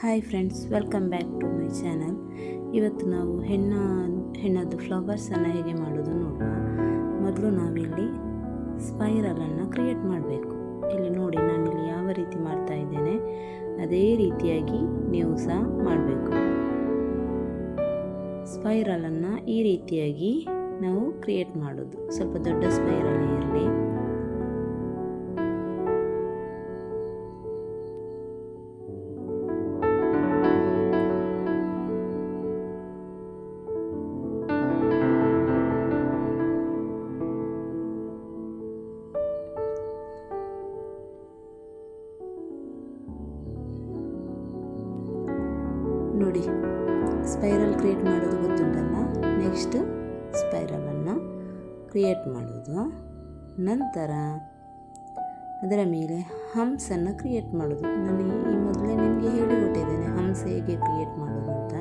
Hi friends, welcome back to my channel. ಇವತ್ತು ನಾವು ಹೆಣ್ಣದ್ದು ಫ್ಲವರ್ಸನ್ನು ಹೇಗೆ ಮಾಡೋದು ನೋಡುವ. ಮೊದಲು ನಾವಿಲ್ಲಿ ಸ್ಪೈರಲನ್ನು ಕ್ರಿಯೇಟ್ ಮಾಡಬೇಕು. ಇಲ್ಲಿ ನೋಡಿ, ನಾನಿಲ್ಲಿ ಯಾವ ರೀತಿ ಮಾಡ್ತಾ ಇದ್ದೇನೆ ಅದೇ ರೀತಿಯಾಗಿ ನೀವು ಸಹ ಮಾಡಬೇಕು. ಸ್ಪೈರಲನ್ನು ಈ ರೀತಿಯಾಗಿ ನಾವು ಕ್ರಿಯೇಟ್ ಮಾಡೋದು. ಸ್ವಲ್ಪ ದೊಡ್ಡ ಸ್ಪೈರಲ್ ಇರಲಿ. ನೋಡಿ, ಸ್ಪೈರಲ್ ಕ್ರಿಯೇಟ್ ಮಾಡೋದು ಗೊತ್ತುಂಟಲ್ಲ. ನೆಕ್ಸ್ಟ್ ಸ್ಪೈರಲನ್ನು ಕ್ರಿಯೇಟ್ ಮಾಡೋದು. ನಂತರ ಅದರ ಮೇಲೆ ಹಂಸನ್ನು ಕ್ರಿಯೇಟ್ ಮಾಡೋದು. ನಾನು ಈ ಮೊದಲೇ ನಿಮಗೆ ಹೇಳಿಕೊಟ್ಟಿದ್ದೇನೆ ಹಂಸ ಹೇಗೆ ಕ್ರಿಯೇಟ್ ಮಾಡೋದು ಅಂತ.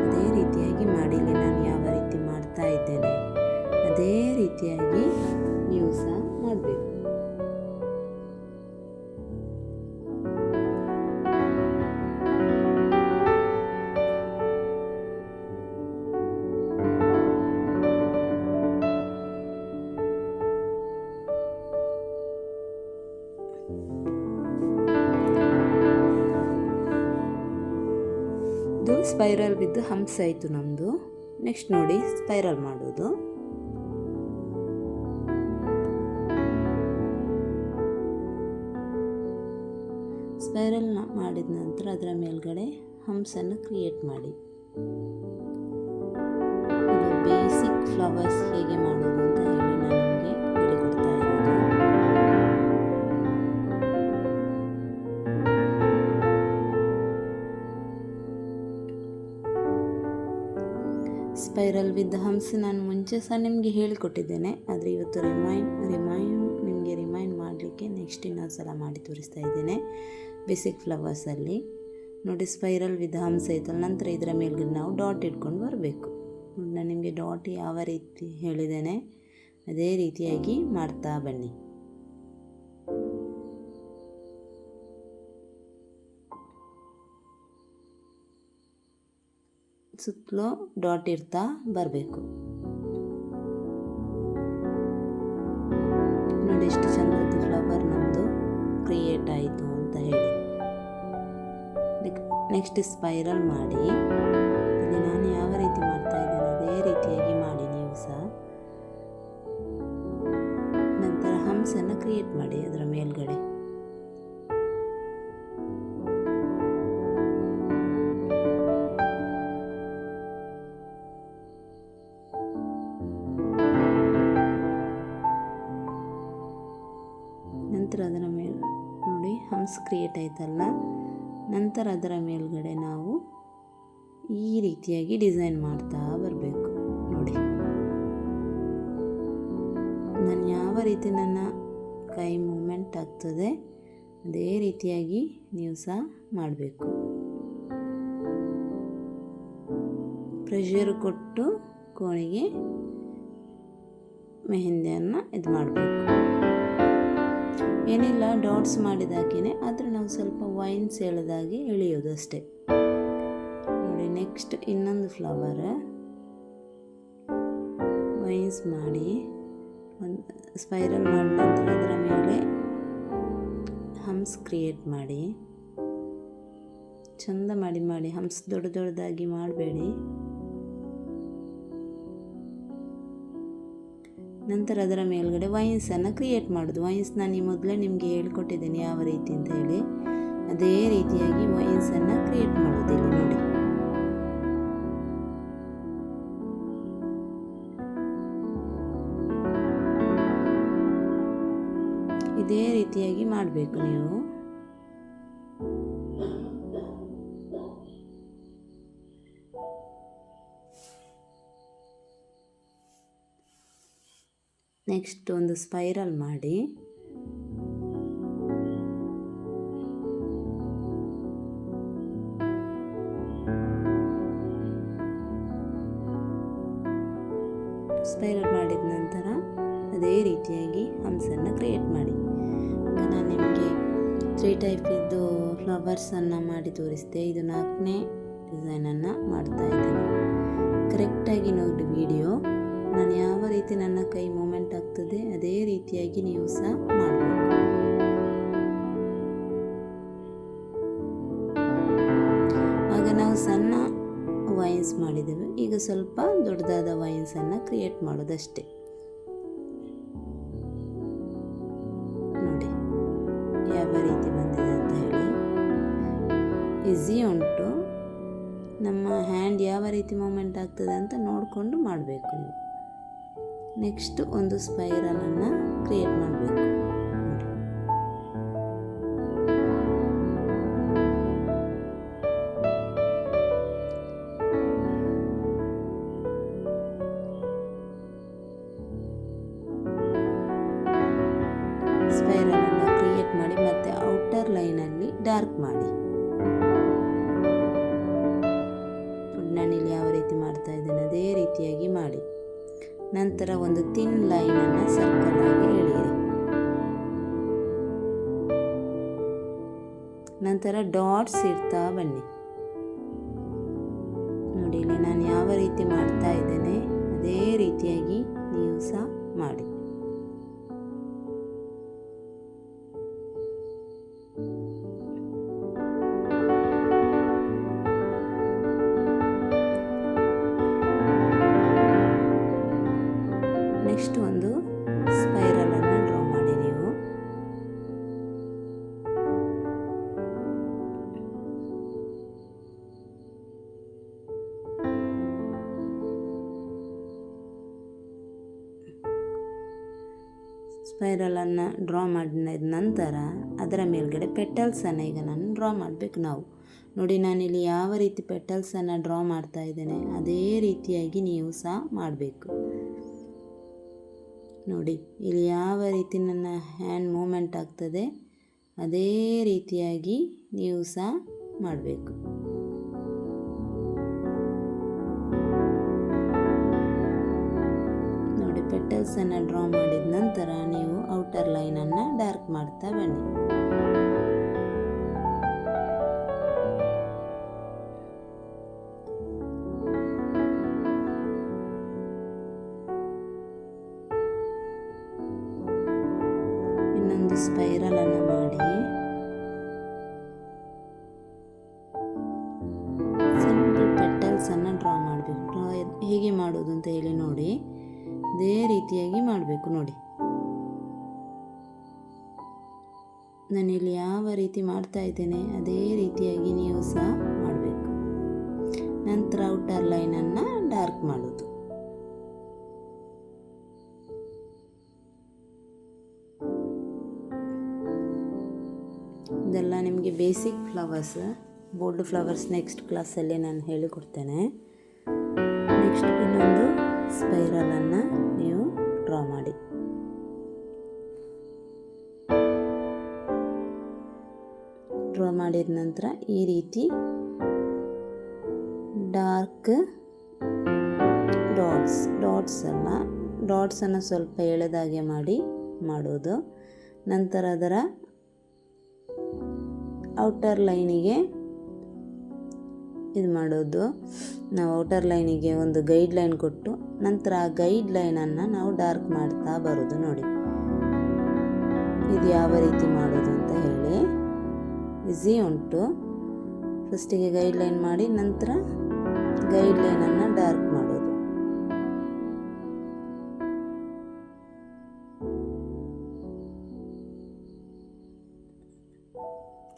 ಅದೇ ರೀತಿಯಾಗಿ ಮಾಡಿ. ಇಲ್ಲಿ ನಾನು ಯಾವ ರೀತಿ ಮಾಡ್ತಾ ಇದ್ದೇನೆ ಅದೇ ರೀತಿಯಾಗಿ ನೀವು ಸಹ ಮಾಡಬೇಕು. ಇದು ಸ್ಪೈರಲ್ ವಿತ್ ಹಂಪ್ಸ್ ಆಯಿತು ನಮ್ಮದು. ನೆಕ್ಸ್ಟ್ ನೋಡಿ, ಸ್ಪೈರಲ್ ಮಾಡೋದು. ಸ್ಪೈರಲ್ ಮಾಡಿದ ನಂತರ ಅದರ ಮೇಲ್ಗಡೆ ಹಂಪ್ಸನ್ನು ಕ್ರಿಯೇಟ್ ಮಾಡಿ. ಇದು ಬೇಸಿಕ್ ಫ್ಲವರ್ಸ್ ಹೇಗೆ ಮಾಡೋದು ಅಂತ ಹೇಳಿ ನಾನು ನಿಮಗೆ ಹೇಳಿಕೊಡ್ತಾ ಇರೋದು. ಸ್ಪೈರಲ್ ವಿತ್ ಹಂಪ್ಸ್ ನಾನು ಮುಂಚೆ ಸಹ ನಿಮಗೆ ಹೇಳಿಕೊಟ್ಟಿದ್ದೇನೆ. ಆದರೆ ಇವತ್ತು ನಿಮಗೆ ರಿಮೈಂಡ್ ಮಾಡಲಿಕ್ಕೆ ನೆಕ್ಸ್ಟ್ ಇನ್ನೊಂದು ಸಲ ಮಾಡಿ ತೋರಿಸ್ತಾ ಇದ್ದೇನೆ. ಬೇಸಿಕ್ ಫ್ಲವರ್ಸಲ್ಲಿ ನೋಡಿ, ಸ್ಪೈರಲ್ ವಿತ್ ಹಂಪ್ಸ್ ಆಯ್ತಲ್ಲ. ನಂತರ ಇದರ ಮೇಲ್ಗಡೆ ನಾವು ಡಾಟ್ ಇಟ್ಕೊಂಡು ಬರಬೇಕು. ನಾನು ನಿಮಗೆ ಡಾಟ್ ಯಾವ ರೀತಿ ಹೇಳಿದ್ದೇನೆ ಅದೇ ರೀತಿಯಾಗಿ ಮಾಡ್ತಾ ಬನ್ನಿ. ಸುತ್ತಲೂ ಡಾಟ್ ಇರ್ತಾ ಬರಬೇಕು. ನೋಡಿ, ಎಷ್ಟು ಚಂದದ್ದು ಫ್ಲವರ್ ನಮ್ಮದು ಕ್ರಿಯೇಟ್ ಆಯಿತು ಅಂತ ಹೇಳಿ. ನೆಕ್ಸ್ಟ್ ಸ್ಪೈರಲ್ ಮಾಡಿ. ಇಲ್ಲಿ ನಾನು ಯಾವ ರೀತಿ ಮಾಡ್ತಾ ಇದ್ದೇನೆ ಅದೇ ರೀತಿಯಾಗಿ ಮಾಡಿ ನೀವು ಸಹ. ನಂತರ ಹಂಸನ್ನು ಕ್ರಿಯೇಟ್ ಮಾಡಿ ಅದರ ಮೇಲ್ಗಡೆ. ನಂತರ ಅದರ ಮೇಲೆ ನೋಡಿ, ಹಂಪ್ಸ್ ಕ್ರಿಯೇಟ್ ಆಯ್ತಲ್ಲ. ನಂತರ ಅದರ ಮೇಲ್ಗಡೆ ನಾವು ಈ ರೀತಿಯಾಗಿ ಡಿಸೈನ್ ಮಾಡ್ತಾ ಬರಬೇಕು. ನೋಡಿ, ನಾನು ಯಾವ ರೀತಿ ನನ್ನ ಕೈ ಮೂಮೆಂಟ್ ಆಗ್ತದೆ ಅದೇ ರೀತಿಯಾಗಿ ನೀವು ಸಹ ಮಾಡಬೇಕು. ಪ್ರೆಷರ್ ಕೊಟ್ಟು ಕೋಣಿಗೆ ಮೆಹಂದಿಯನ್ನು ಇದು ಮಾಡಬೇಕು. ಏನಿಲ್ಲ, ಡಾಟ್ಸ್ ಮಾಡಿದಾಗೇ ಆದರೆ ನಾವು ಸ್ವಲ್ಪ ವೈನ್ಸ್ ಎಳೆದಾಗಿ ಎಳೆಯೋದು ಅಷ್ಟೇ. ನೋಡಿ, ನೆಕ್ಸ್ಟ್ ಇನ್ನೊಂದು ಫ್ಲವರ್ ವೈನ್ಸ್ ಮಾಡಿ ಒಂದು ಸ್ಪೈರಲ್ ಮಾಡಿದ ನಂತರ ಅದರ ಮೇಲೆ ಹಂಪ್ಸ್ ಕ್ರಿಯೇಟ್ ಮಾಡಿ. ಚಂದ ಮಾಡಿ. ಹಂಪ್ಸ್ ದೊಡ್ಡದಾಗಿ ಮಾಡಬೇಡಿ. ನಂತರ ಅದರ ಮೇಲ್ಗಡೆ ವೈನ್ಸನ್ನು ಕ್ರಿಯೇಟ್ ಮಾಡೋದು. ವೈನ್ಸ್ ನಾನು ಈ ಮೊದಲೇ ನಿಮಗೆ ಹೇಳಿಕೊಟ್ಟಿದ್ದೇನೆ ಯಾವ ರೀತಿ ಅಂತ ಹೇಳಿ. ಅದೇ ರೀತಿಯಾಗಿ ವೈನ್ಸನ್ನು ಕ್ರಿಯೇಟ್ ಮಾಡೋದು. ಇಲ್ಲಿ ನೋಡಿ, ಇದೇ ರೀತಿಯಾಗಿ ಮಾಡಬೇಕು ನೀವು. ನೆಕ್ಸ್ಟ್ ಒಂದು ಸ್ಪೈರಲ್ ಮಾಡಿ. ಸ್ಪೈರಲ್ ಮಾಡಿದ ನಂತರ ಅದೇ ರೀತಿಯಾಗಿ ಹಂಪ್ಸನ್ನು ಕ್ರಿಯೇಟ್ ಮಾಡಿ. ನಾನು ನಿಮಗೆ 3 ಟೈಪ್ ಇದ್ದು ಫ್ಲವರ್ಸನ್ನು ಮಾಡಿ ತೋರಿಸಿದೆ. ಇದು 4ನೇ ಡಿಸೈನನ್ನು ಮಾಡ್ತಾ ಇದ್ದೇನೆ. ಕರೆಕ್ಟಾಗಿ ನೋಡಿ ವಿಡಿಯೋ. ನಾನು ಯಾವ ರೀತಿ ನನ್ನ ಕೈ ಮೂಮೆಂಟ್ ಆಗ್ತದೆ ಅದೇ ರೀತಿಯಾಗಿ ನೀವು ಸಹ ಮಾಡಬೇಕು. ಆಗ ನಾವು ಸಣ್ಣ ವೈನ್ಸ್ ಮಾಡಿದ್ದೇವೆ, ಈಗ ಸ್ವಲ್ಪ ದೊಡ್ಡದಾದ ವೈನ್ಸನ್ನು ಕ್ರಿಯೇಟ್ ಮಾಡೋದಷ್ಟೇ. ನೋಡಿ ಯಾವ ರೀತಿ ಬಂದಿದೆ ಅಂತ ಹೇಳಿ. ಈಸಿ ಉಂಟು. ನಮ್ಮ ಹ್ಯಾಂಡ್ ಯಾವ ರೀತಿ ಮೂಮೆಂಟ್ ಆಗ್ತದೆ ಅಂತ ನೋಡಿಕೊಂಡು ಮಾಡಬೇಕು ನೀವು. ನೆಕ್ಸ್ಟ್ ಒಂದು ಸ್ಪೈರಲನ್ನು ಕ್ರಿಯೇಟ್ ಮಾಡಬೇಕು. ಸ್ಪೈರಲನ್ನು ಕ್ರಿಯೇಟ್ ಮಾಡಿ ಮತ್ತೆ ಔಟರ್ ಲೈನಲ್ಲಿ ಡಾರ್ಕ್ ಮಾಡಿ. ನಾನಿಲ್ಲಿ ಯಾವ ರೀತಿ ಮಾಡ್ತಾ ಇದ್ದೇನೆ ಅದೇ ರೀತಿಯಾಗಿ ಮಾಡಿ. ನಂತರ ಒಂದು ಥಿನ್ ಲೈನನ್ನು ಸರ್ಕಲ್ ಆಗಿ ಎಳೆಯಿರಿ. ನಂತರ ಡಾಟ್ಸ್ ಇಡ್ತಾ ಬನ್ನಿ. ನೋಡಿ ಇಲ್ಲಿ ನಾನು ಯಾವ ರೀತಿ ಮಾಡ್ತಾ ಇದ್ದೇನೆ ಅದೇ ರೀತಿಯಾಗಿ ನೀವು ಸಹ ಮಾಡಿ. ನೆಕ್ಸ್ಟ್ ಒಂದು ಸ್ಪೈರಲನ್ನು ಡ್ರಾ ಮಾಡಿ ನೀವು. ಸ್ಪೈರಲನ್ನು ಡ್ರಾ ಮಾಡಿದ ನಂತರ ಅದರ ಮೇಲ್ಗಡೆ ಪೆಟಲ್ಸನ್ನು ಈಗ ನಾನು ಡ್ರಾ ಮಾಡಬೇಕು ನಾವು. ನೋಡಿ ನಾನಿಲ್ಲಿ ಯಾವ ರೀತಿ ಪೆಟಲ್ಸನ್ನು ಡ್ರಾ ಮಾಡ್ತಾ ಇದ್ದೇನೆ ಅದೇ ರೀತಿಯಾಗಿ ನೀವು ಸಹ ಮಾಡಬೇಕು. ನೋಡಿ ಇಲ್ಲಿ ಯಾವ ರೀತಿ ನನ್ನ ಹ್ಯಾಂಡ್ ಮೂಮೆಂಟ್ ಆಗ್ತದೆ ಅದೇ ರೀತಿಯಾಗಿ ನೀವು ಸಹ ಮಾಡಬೇಕು. ನೋಡಿ ಪೆಟಲ್ಸನ್ನು ಡ್ರಾ ಮಾಡಿದ ನಂತರ ನೀವು ಔಟರ್ ಲೈನನ್ನು ಡಾರ್ಕ್ ಮಾಡ್ತಾ ಬನ್ನಿ. ಇನ್ನೊಂದು ಸ್ಪೈರಲನ್ನು ಮಾಡಿ ಸಿಂಪಲ್ ಪೆಟಲ್ಸನ್ನು ಡ್ರಾ ಮಾಡಬೇಕು. ಡ್ರಾ ಹೇಗೆ ಮಾಡೋದು ಅಂತ ಹೇಳಿ ನೋಡಿ. ಅದೇ ರೀತಿಯಾಗಿ ಮಾಡಬೇಕು. ನೋಡಿ ನಾನಿಲ್ಲಿ ಯಾವ ರೀತಿ ಮಾಡ್ತಾ ಇದ್ದೇನೆ ಅದೇ ರೀತಿಯಾಗಿ ನೀವು ಸಹ ಮಾಡಬೇಕು. ನಂತರ ಔಟರ್ ಲೈನನ್ನು ಡಾರ್ಕ್ ಮಾಡೋದು. ಇದೆಲ್ಲ ನಿಮಗೆ basic flowers. Bold flowers next ಕ್ಲಾಸಲ್ಲಿ ನಾನು ಹೇಳಿಕೊಡ್ತೇನೆ. ನೆಕ್ಸ್ಟ್ ಇನ್ನೊಂದು ಸ್ಪೈರಲನ್ನು ನೀವು ಡ್ರಾ ಮಾಡಿ. ಡ್ರಾ ಮಾಡಿದ ನಂತರ ಈ ರೀತಿ ಡಾರ್ಕ್ ಡಾಟ್ಸನ್ನು ಸ್ವಲ್ಪ ಎಳೆದಾಗೆ ಮಾಡೋದು. ನಂತರ ಅದರ ಔಟರ್ ಲೈನಿಗೆ ಇದು ಮಾಡೋದು. ನಾವು ಔಟರ್ ಲೈನಿಗೆ ಒಂದು ಗೈಡ್ ಲೈನ್ ಕೊಟ್ಟು ನಂತರ ಆ ಗೈಡ್ ಲೈನನ್ನು ನಾವು ಡಾರ್ಕ್ ಮಾಡ್ತಾ ಬರೋದು. ನೋಡಿ ಇದು ಯಾವ ರೀತಿ ಮಾಡೋದು ಅಂತ ಹೇಳಿ. ಈಸಿ ಉಂಟು. ಫಸ್ಟಿಗೆ ಗೈಡ್ ಲೈನ್ ಮಾಡಿ ನಂತರ ಗೈಡ್ ಲೈನನ್ನು ಡಾರ್ಕ್ ಮಾಡೋದು.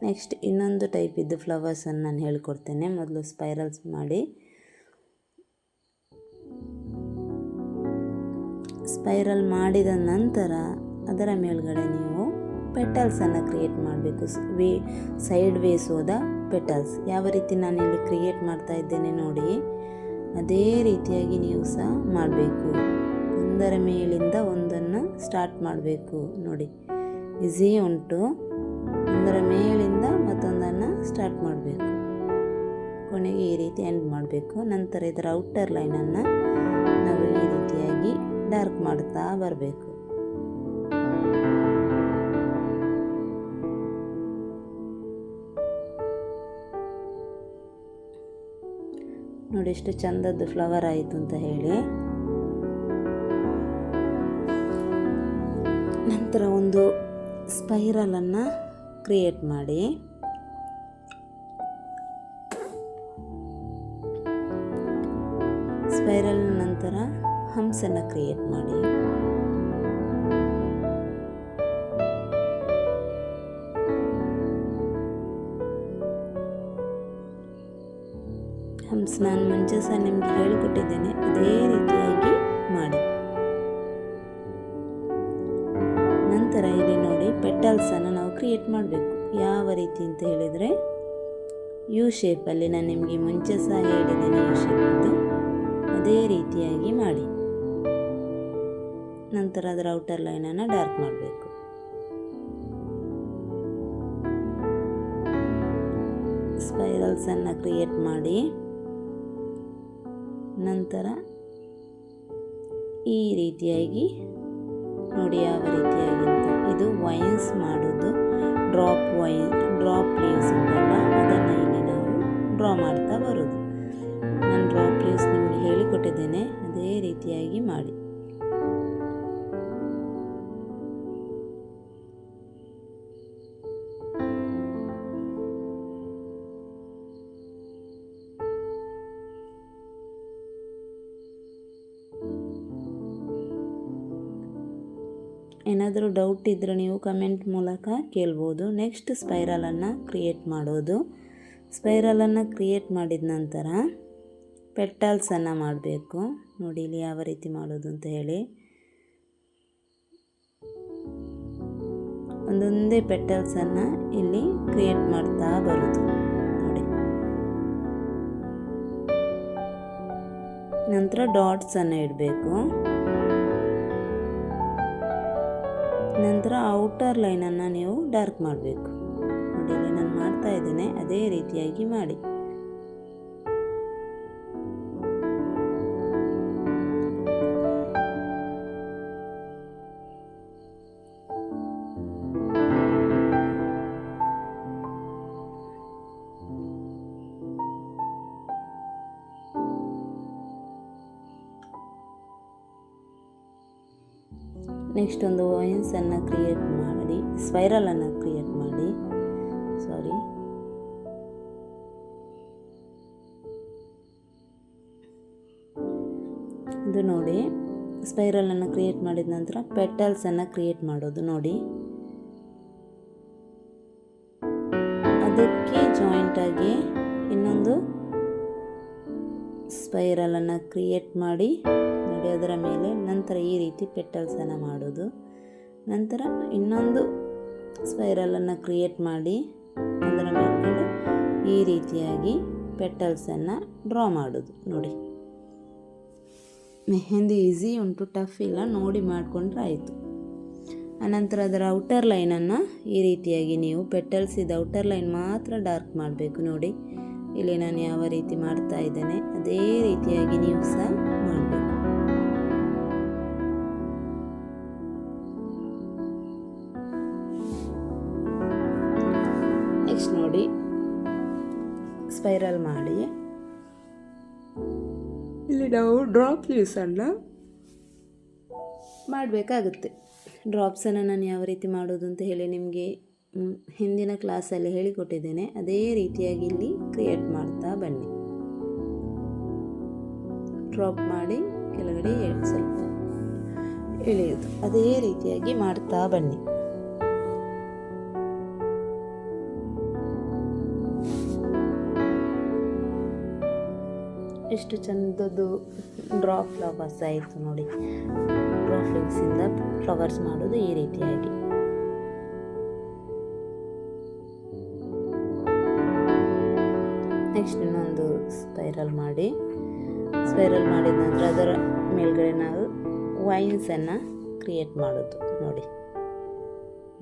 ನೆಕ್ಸ್ಟ್ ಇನ್ನೊಂದು ಟೈಪ್ ಇದ್ದು ಫ್ಲವರ್ಸನ್ನು ನಾನು ಹೇಳಿಕೊಡ್ತೇನೆ. ಮೊದಲು ಸ್ಪೈರಲ್ಸ್ ಮಾಡಿ. ಸ್ಪೈರಲ್ ಮಾಡಿದ ನಂತರ ಅದರ ಮೇಲ್ಗಡೆ ನೀವು ಪೆಟಲ್ಸನ್ನು ಕ್ರಿಯೇಟ್ ಮಾಡಬೇಕು. ಸೈಡ್ ವೇಸ್ ಹೋದ ಪೆಟಲ್ಸ್ ಯಾವ ರೀತಿ ನಾನಿಲ್ಲಿ ಕ್ರಿಯೇಟ್ ಮಾಡ್ತಾ ಇದ್ದೇನೆ ನೋಡಿ. ಅದೇ ರೀತಿಯಾಗಿ ನೀವು ಸಹ ಮಾಡಬೇಕು. ಒಂದರ ಮೇಲಿಂದ ಒಂದನ್ನು ಸ್ಟಾರ್ಟ್ ಮಾಡಬೇಕು. ನೋಡಿ ಈಸಿ ಉಂಟು. ಒಂದರ ಮೇಲಿಂದ ಮತ್ತೊಂದನ್ನು ಸ್ಟಾರ್ಟ್ ಮಾಡಬೇಕು. ಕೊನೆಗೆ ಈ ರೀತಿ ಎಂಡ್ ಮಾಡಬೇಕು. ನಂತರ ಇದರ ಔಟರ್ ಲೈನನ್ನು ನಾವು ಈ ರೀತಿಯಾಗಿ ಡಾರ್ಕ್ ಮಾಡ್ತಾ ಬರಬೇಕು. ನೋಡಿ ಎಷ್ಟು ಚಂದದ್ದು ಫ್ಲವರ್ ಆಯಿತು ಅಂತ ಹೇಳಿ. ನಂತರ ಒಂದು ಸ್ಪೈರಲನ್ನು ಕ್ರಿಯೇಟ್ ಮಾಡಿ ಸ್ಪೈರಲ್ ನಂತರ ಹಂಸನ್ನು ಕ್ರಿಯೇಟ್ ಮಾಡಿ ಹಂಸ ನಾನು ಮುಂಚೆ ಸಹ ನಿಮಗೆ ಹೇಳಿಕೊಟ್ಟಿದ್ದೇನೆ, ಅದೇ ರೀತಿಯಾಗಿ ಮಾಡಿ. ನಂತರ ಇಲ್ಲಿ ನೋಡಿ ಪೆಟಲ್ಸನ್ನು ನಾವು ಕ್ರಿಯೇಟ್ ಮಾಡಬೇಕು. ಯಾವ ರೀತಿ ಅಂತ ಹೇಳಿದರೆ ಯು ಶೇಪಲ್ಲಿ ನಾನು ನಿಮಗೆ ಮುಂಚೆ ಸಹ ಹೇಳಿದ್ದೇನೆ, ಯು ಶೇಪದ್ದು ಅದೇ ರೀತಿಯಾಗಿ ಮಾಡಿ. ನಂತರ ಅದರ ಔಟರ್ ಲೈನನ್ನು ಡಾರ್ಕ್ ಮಾಡಬೇಕು. ಸ್ಪೈರಲ್ಸನ್ನು ಕ್ರಿಯೇಟ್ ಮಾಡಿ ನಂತರ ಈ ರೀತಿಯಾಗಿ ನೋಡಿ ಯಾವ ರೀತಿಯಾಗಿ ಅಂತ. ಇದು ವೈನ್ಸ್ ಮಾಡೋದು, ಡ್ರಾಪ್ ಲೀವ್ಸ್ ಉಂಟಲ್ಲ ಅದನ್ನು ಇಲ್ಲಿ ನಾವು ಡ್ರಾ ಮಾಡ್ತಾ ಬರೋದು. ನಾನು ಡ್ರಾಪ್ ಲೀವ್ಸ್ ನಿಮಗೆ ಹೇಳಿಕೊಟ್ಟಿದ್ದೇನೆ, ಅದೇ ರೀತಿಯಾಗಿ ಮಾಡಿ. ಏನಾದರೂ ಡೌಟ್ ಇದ್ದರೆ ನೀವು ಕಮೆಂಟ್ ಮೂಲಕ ಕೇಳ್ಬೋದು. ನೆಕ್ಸ್ಟ್ ಸ್ಪೈರಲನ್ನು ಕ್ರಿಯೇಟ್ ಮಾಡೋದು. ಸ್ಪೈರಲನ್ನು ಕ್ರಿಯೇಟ್ ಮಾಡಿದ ನಂತರ ಪೆಟಲ್ಸನ್ನು ಮಾಡಬೇಕು. ನೋಡಿ ಇಲ್ಲಿ ಯಾವ ರೀತಿ ಮಾಡೋದು ಅಂತ ಹೇಳಿ. ಒಂದೊಂದೇ ಪೆಟಲ್ಸನ್ನು ಇಲ್ಲಿ ಕ್ರಿಯೇಟ್ ಮಾಡ್ತಾ ಬರೋದು ನೋಡಿ. ನಂತರ ಡಾಟ್ಸನ್ನು ಇಡಬೇಕು. ನಂತರ ಔಟರ್ ಲೈನನ್ನು ನೀವು ಡಾರ್ಕ್ ಮಾಡಬೇಕು. ನೋಡಿ ಇಲ್ಲಿ ನಾನು ಮಾಡ್ತಾ ಇದ್ದೇನೆ, ಅದೇ ರೀತಿಯಾಗಿ ಮಾಡಿ. ನೆಕ್ಸ್ಟ್ ಒಂದು ವೈನ್ಸನ್ನು ಕ್ರಿಯೇಟ್ ಮಾಡಿ, ಸ್ಪೈರಲನ್ನು ಕ್ರಿಯೇಟ್ ಮಾಡಿ, ಇದು ನೋಡಿ ಸ್ಪೈರಲನ್ನು ಕ್ರಿಯೇಟ್ ಮಾಡಿದ ನಂತರ ಪೆಟಲ್ಸನ್ನು ಕ್ರಿಯೇಟ್ ಮಾಡೋದು. ನೋಡಿ ಅದಕ್ಕೆ ಜಾಯಿಂಟಾಗಿ ಇನ್ನೊಂದು ಸ್ಪೈರಲನ್ನು ಕ್ರಿಯೇಟ್ ಮಾಡಿ ನೋಡಿ ಅದರ ಮೇಲೆ. ನಂತರ ಈ ರೀತಿ ಪೆಟಲ್ಸನ್ನು ಮಾಡೋದು. ನಂತರ ಇನ್ನೊಂದು ಸ್ಪೈರಲನ್ನು ಕ್ರಿಯೇಟ್ ಮಾಡಿ ಅದರ ಮೇಲೆ ಈ ರೀತಿಯಾಗಿ ಪೆಟಲ್ಸನ್ನು ಡ್ರಾ ಮಾಡೋದು. ನೋಡಿ ಮೆಹಂದಿ ಈಸಿ ಉಂಟು, ಟಫ್ ಇಲ್ಲ, ನೋಡಿ ಮಾಡಿಕೊಂಡ್ರೆ ಆಯಿತು. ಅನಂತರ ಅದರ ಔಟರ್ ಲೈನನ್ನು ಈ ರೀತಿಯಾಗಿ ನೀವು ಪೆಟಲ್ಸಿದ ಔಟರ್ ಲೈನ್ ಮಾತ್ರ ಡಾರ್ಕ್ ಮಾಡಬೇಕು. ನೋಡಿ ಇಲ್ಲಿ ನಾನು ಯಾವ ರೀತಿ ಮಾಡ್ತಾ ಇದ್ದೇನೆ ಅದೇ ರೀತಿಯಾಗಿ ನೀವು ಸಹ ಮಾಡಬೇಕು. ನೆಕ್ಸ್ಟ್ ನೋಡಿ ಸ್ಪೈರಲ್ ಮಾಡಿ ಇಲ್ಲಿ ನಾವು ಡ್ರಾಪ್ ಲೀವ್ಸನ್ನು ಮಾಡಬೇಕಾಗುತ್ತೆ. ಡ್ರಾಪ್ಸನ್ನು ನಾನು ಯಾವ ರೀತಿ ಮಾಡೋದು ಅಂತ ಹೇಳಿ ನಿಮಗೆ ಹಿಂದಿನ ಕ್ಲಾಸಲ್ಲಿ ಹೇಳಿಕೊಟ್ಟಿದ್ದೇನೆ, ಅದೇ ರೀತಿಯಾಗಿ ಇಲ್ಲಿ ಕ್ರಿಯೇಟ್ ಮಾಡ್ತಾ ಬನ್ನಿ. ಡ್ರಾಪ್ ಮಾಡಿ ಕೆಳಗಡೆ ಸ್ವಲ್ಪ ಎಳೆಯೋದು, ಅದೇ ರೀತಿಯಾಗಿ ಮಾಡ್ತಾ ಬನ್ನಿ. ಎಷ್ಟು ಚಂದದ್ದು ಡ್ರಾಪ್ ಫ್ಲವರ್ಸ್ ಆಯಿತು ನೋಡಿ. ಡ್ರಾಪ್ ಲೀವ್ಸಿಂದ ಫ್ಲವರ್ಸ್ ಮಾಡೋದು ಈ ರೀತಿಯಾಗಿ. ನೆಕ್ಸ್ಟ್ ಇನ್ನೊಂದು ಸ್ಪೈರಲ್ ಮಾಡಿ, ಸ್ಪೈರಲ್ ಮಾಡಿದ ನಂತರ ಅದರ ಮೇಲ್ಗಡೆ ನಾವು ವೈನ್ಸನ್ನು ಕ್ರಿಯೇಟ್ ಮಾಡೋದು. ನೋಡಿ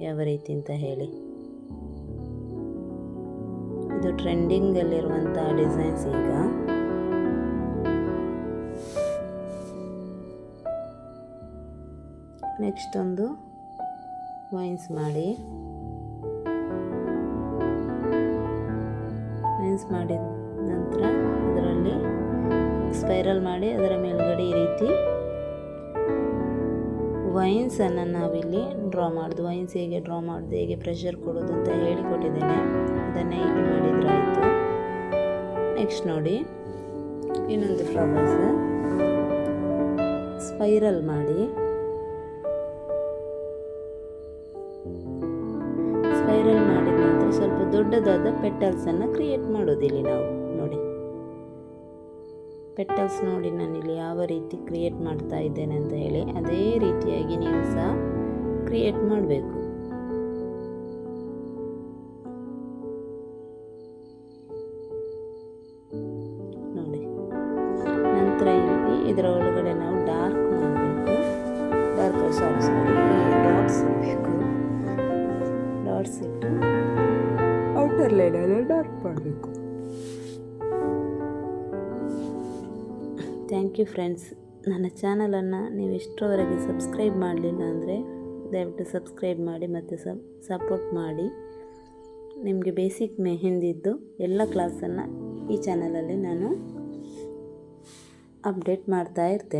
ಯಾವ ರೀತಿ ಅಂತ ಹೇಳಿ. ಇದು ಟ್ರೆಂಡಿಂಗಲ್ಲಿರುವಂಥ ಡಿಸೈನ್ಸ್ ಈಗ. ನೆಕ್ಸ್ಟ್ ಒಂದು ವೈನ್ಸ್ ಮಾಡಿ, ವೈನ್ಸ್ ಮಾಡಿದ ನಂತರ ಅದರಲ್ಲಿ ಸ್ಪೈರಲ್ ಮಾಡಿ ಅದರ ಮೇಲ್ಗಡೆ ಈ ರೀತಿ ವೈನ್ಸನ್ನು ನಾವಿಲ್ಲಿ ಡ್ರಾ ಮಾಡೋದು. ವೈನ್ಸ್ ಹೇಗೆ ಡ್ರಾ ಮಾಡೋದು, ಹೇಗೆ ಪ್ರೆಷರ್ ಕೊಡೋದು ಅಂತ ಹೇಳಿಕೊಟ್ಟಿದ್ದೇನೆ, ಅದನ್ನೇ ಇಲ್ಲಿ ಮಾಡಿದರೆ ಆಯಿತು. ನೆಕ್ಸ್ಟ್ ನೋಡಿ, ಇನ್ನೊಂದು ಫ್ಲವರ್ಸ್ ಸ್ಪೈರಲ್ ಮಾಡಿ ಮಾಡಿದ ನಂತರ ಸ್ವಲ್ಪ ದೊಡ್ಡದಾದ ಪೆಟಲ್ಸನ್ನು ಕ್ರಿಯೇಟ್ ಮಾಡೋದಿಲ್ಲಿ ನಾವು. ನೋಡಿ ಪೆಟಲ್ಸ್ ನೋಡಿ ನಾನಿಲ್ಲಿ ಯಾವ ರೀತಿ ಕ್ರಿಯೇಟ್ ಮಾಡ್ತಾ ಇದ್ದೇನೆ ಅಂತ ಹೇಳಿ, ಅದೇ ರೀತಿಯಾಗಿ ನೀವು ಸಹ ಕ್ರಿಯೇಟ್ ಮಾಡಬೇಕು. ನೋಡಿ ನಂತರ ಇಲ್ಲಿ ಇದರ ಒಳಗಡೆ ನಾವು ಡಾರ್ಕ್ ಮಾಡಬೇಕು. ಡಾಟ್ಸ್ ಇಡಬೇಕು. ಡಾಟ್ಸ್ ಇಟ್ಟು ಔಟರ್ ಲೈನಲ್ಲಿ ಡಾರ್ಕ್ ಮಾಡಬೇಕು. Thank you friends. ನನ್ನ ಚಾನಲನ್ನು ನೀವು ಇಷ್ಟರವರೆಗೆ ಸಬ್ಸ್ಕ್ರೈಬ್ ಮಾಡಲಿಲ್ಲ ಅಂದರೆ ದಯವಿಟ್ಟು ಸಬ್ಸ್ಕ್ರೈಬ್ ಮಾಡಿ ಮತ್ತು ಸಪೋರ್ಟ್ ಮಾಡಿ. ನಿಮಗೆ ಬೇಸಿಕ್ ಮೆಹಂದಿದ್ದು ಎಲ್ಲ ಕ್ಲಾಸನ್ನು ಈ ಚಾನಲಲ್ಲಿ ನಾನು ಅಪ್ಡೇಟ್ ಮಾಡ್ತಾ ಇರ್ತೇನೆ.